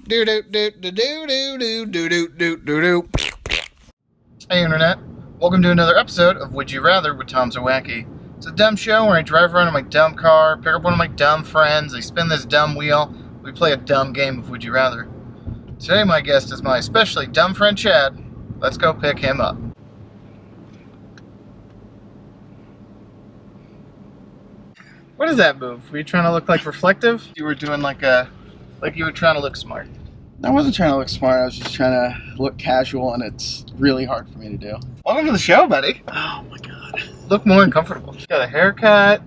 Do do do do do do do do do do do. Hey Internet, welcome to another episode of Would You Rather with Tom Zawacki. It's a dumb show where I drive around in my dumb car, pick up one of my dumb friends, they spin this dumb wheel, we play a dumb game of Would You Rather. Today my guest is my especially dumb friend Chad. Let's go pick him up. What is that move? Were you trying to look like reflective? You were doing like you were trying to look smart. I wasn't trying to look smart, I was just trying to look casual, and it's really hard for me to do. Welcome to the show, buddy. Oh my god. Look more uncomfortable. You got a haircut.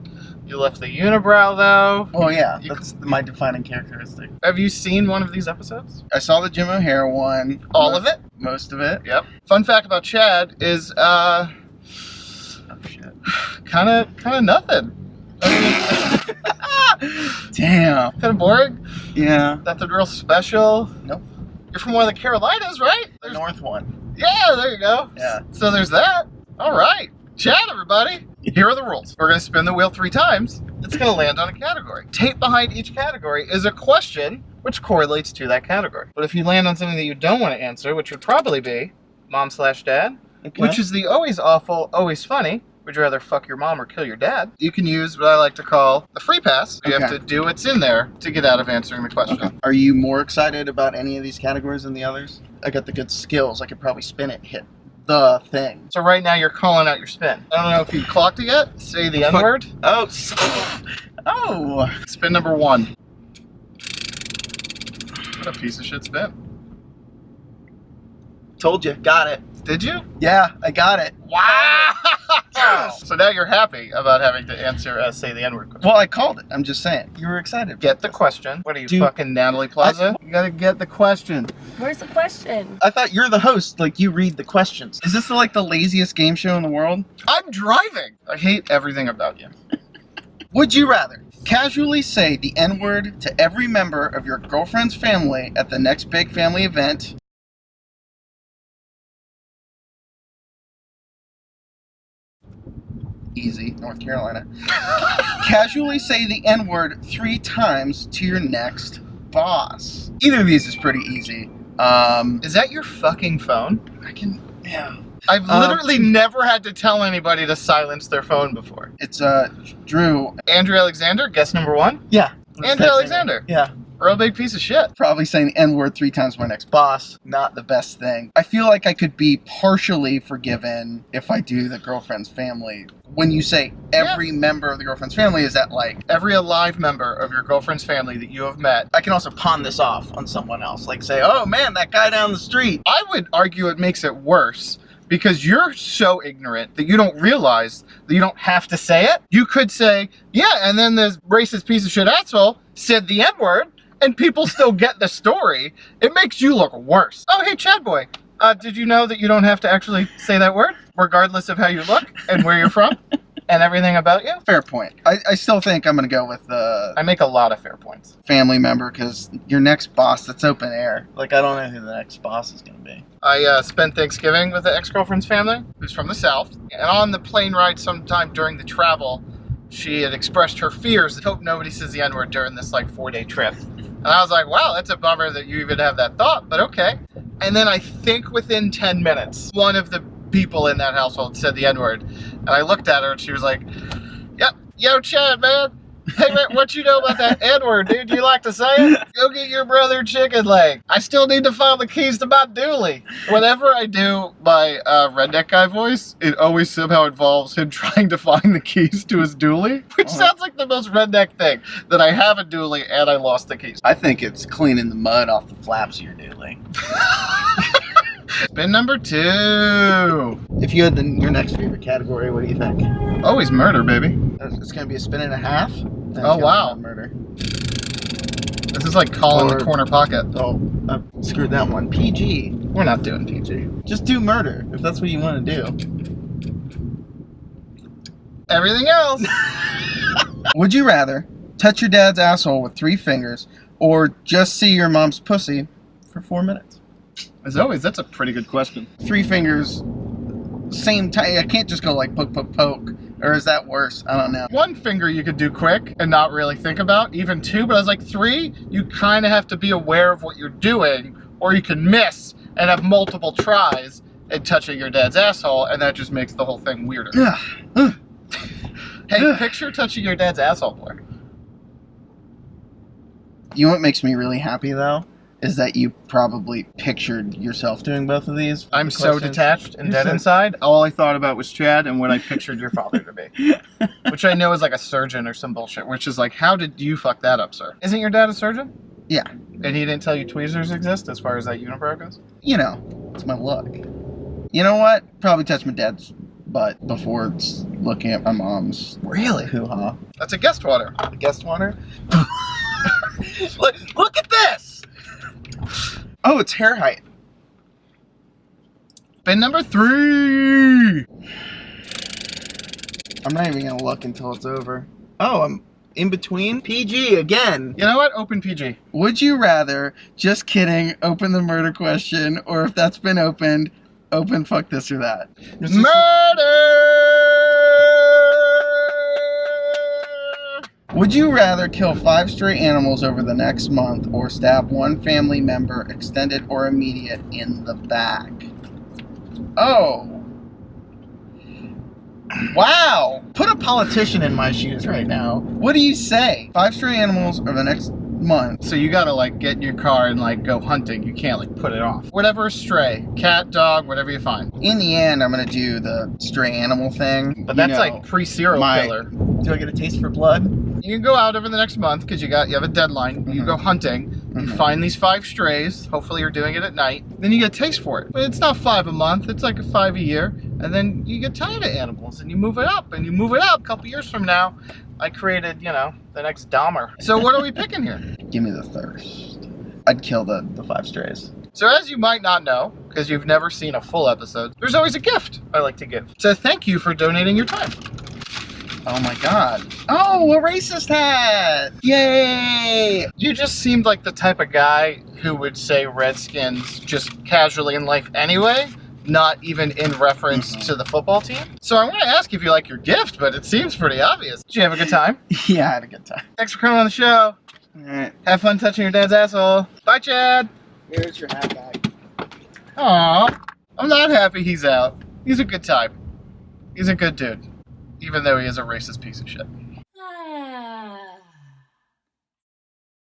You left the unibrow, though. Oh yeah, that's my defining characteristic. Have you seen one of these episodes? I saw the Jim O'Hare one. All of it? Most of it. Yep. Fun fact about Chad is, Oh shit. kind of nothing. Damn. Kind of boring. Yeah. Nothing real special. Nope. You're from one of the Carolinas, right? The North one. Yeah, there you go. Yeah. So there's that. All right. Chad, everybody. Here are the rules. We're going to spin the wheel 3 times. It's going to land on a category. Tape behind each category is a question which correlates to that category. But if you land on something that you don't want to answer, which would probably be mom/dad, Okay. which is the always awful, always funny, would you rather fuck your mom or kill your dad? You can use what I like to call the free pass. You have to do what's in there to get out of answering the question. Okay. Are you more excited about any of these categories than the others? I got the good skills. I could probably spin it, hit the thing. So right now you're calling out your spin. I don't know if you clocked it yet. Say the N-word. Oh. Oh. Spin number 1. What a piece of shit spin. Told you. Got it. Did you? Yeah, I got it. Wow! So now you're happy about having to answer say the N-word question. Well, I called it. I'm just saying. You were excited. Get the question. What are you, Dude, fucking Natalie Plaza? You gotta get the question. Where's the question? I thought you're the host, like you read the questions. Is this like the laziest game show in the world? I'm driving. I hate everything about you. Would you rather casually say the N-word to every member of your girlfriend's family at the next big family event? Easy, North Carolina. Casually say the N-word 3 times to your next boss. Either of these is pretty easy. Is that your fucking phone? I can, yeah. I've literally never had to tell anybody to silence their phone before. It's, Drew. Andrew Alexander, guess number 1. Yeah. Andrew Alexander. Yeah. Real big piece of shit. Probably saying the N-word 3 times to my next boss. Not the best thing. I feel like I could be partially forgiven if I do the girlfriend's family. When you say every member of the girlfriend's family, is that like every alive member of your girlfriend's family that you have met? I can also pawn this off on someone else. Like say, oh man, that guy down the street. I would argue it makes it worse because you're so ignorant that you don't realize that you don't have to say it. You could say, yeah, and then this racist piece of shit asshole said the N-word, and people still get the story. It makes you look worse. Oh, hey, Chad boy. Did you know that you don't have to actually say that word, regardless of how you look and where you're from and everything about you? Fair point. I still think I'm going to go with the I make a lot of fair points. family member because your next boss, that's open air. Like, I don't know who the next boss is going to be. I spent Thanksgiving with an ex-girlfriend's family, who's from the South. And on the plane ride sometime during the travel, she had expressed her fears. Hope nobody says the N-word during this, 4-day trip. And I was like, wow, that's a bummer that you even have that thought, but okay. And then I think within 10 minutes, one of the people in that household said the N-word. And I looked at her and she was like, yep, yo, Chad, man. Hey, man, what you know about that N-word, dude? You like to say it? Go get your brother chicken leg. I still need to find the keys to my dually. Whenever I do my redneck guy voice, it always somehow involves him trying to find the keys to his dually, which sounds like the most redneck thing, that I have a dually and I lost the keys. I think it's cleaning the mud off the flaps of your dually. Spin number 2. If you had your next favorite category, what do you think? Always murder, baby. It's going to be a spin and a half? Oh, wow. Murder. This is like calling the corner pocket. Oh, I screwed that one. PG. We're not doing PG. Just do murder, if that's what you want to do. Everything else. Would you rather touch your dad's asshole with 3 fingers or just see your mom's pussy for 4 minutes? As always, that's a pretty good question. 3 fingers, same time. I can't just go like poke, poke, poke. Or is that worse? I don't know. 1 finger you could do quick and not really think about, even 2, but I was like 3, you kind of have to be aware of what you're doing, or you can miss and have multiple tries at touching your dad's asshole, and that just makes the whole thing weirder. Hey, picture touching your dad's asshole, boy. You know what makes me really happy, though? Is that you probably pictured yourself doing both of these. I'm so detached and dead inside. All I thought about was Chad and what I pictured your father to be. Which I know is like a surgeon or some bullshit, which is like, how did you fuck that up, sir? Isn't your dad a surgeon? Yeah. And he didn't tell you tweezers exist as far as that unibrow goes? You know, it's my luck. You know what? Probably touch my dad's butt before it's looking at my mom's. Really? Hoo-ha. That's a guest water. A guest water? Look at this! Oh, it's hair height. Bin number 3! I'm not even gonna look until it's over. Oh, I'm in between? PG again. You know what? Open PG. Would you rather, just kidding, open the murder question, or if that's been opened, open fuck this or that? Murder! Would you rather kill 5 stray animals over the next month or stab 1 family member, extended or immediate, in the back? Oh. Wow. Put a politician in my shoes right now. What do you say? 5 stray animals over the next month. So you gotta like get in your car and like go hunting. You can't like put it off. Whatever is stray, cat, dog, whatever you find. In the end, I'm gonna do the stray animal thing. But that's like pre-serial killer. Do I get a taste for blood? You can go out over the next month because you have a deadline. You go hunting. You find these 5 strays. Hopefully you're doing it at night. Then you get a taste for it. But it's not 5 a month. It's like a 5 a year. And then you get tired of animals and you move it up and you move it up. A couple years from now, I created, you know, the next Dahmer. So what are we picking here? Give me the thirst. I'd kill the 5 strays. So as you might not know, because you've never seen a full episode, there's always a gift I like to give. So thank you for donating your time. Oh my god. Oh, a racist hat! Yay! You just seemed like the type of guy who would say Redskins just casually in life anyway, not even in reference to the football team. So I want to ask if you like your gift, but it seems pretty obvious. Did you have a good time? Yeah, I had a good time. Thanks for coming on the show. Alright. Have fun touching your dad's asshole. Bye, Chad. Here's your hat back. Aw, I'm not happy he's out. He's a good time. He's a good dude, even though he is a racist piece of shit.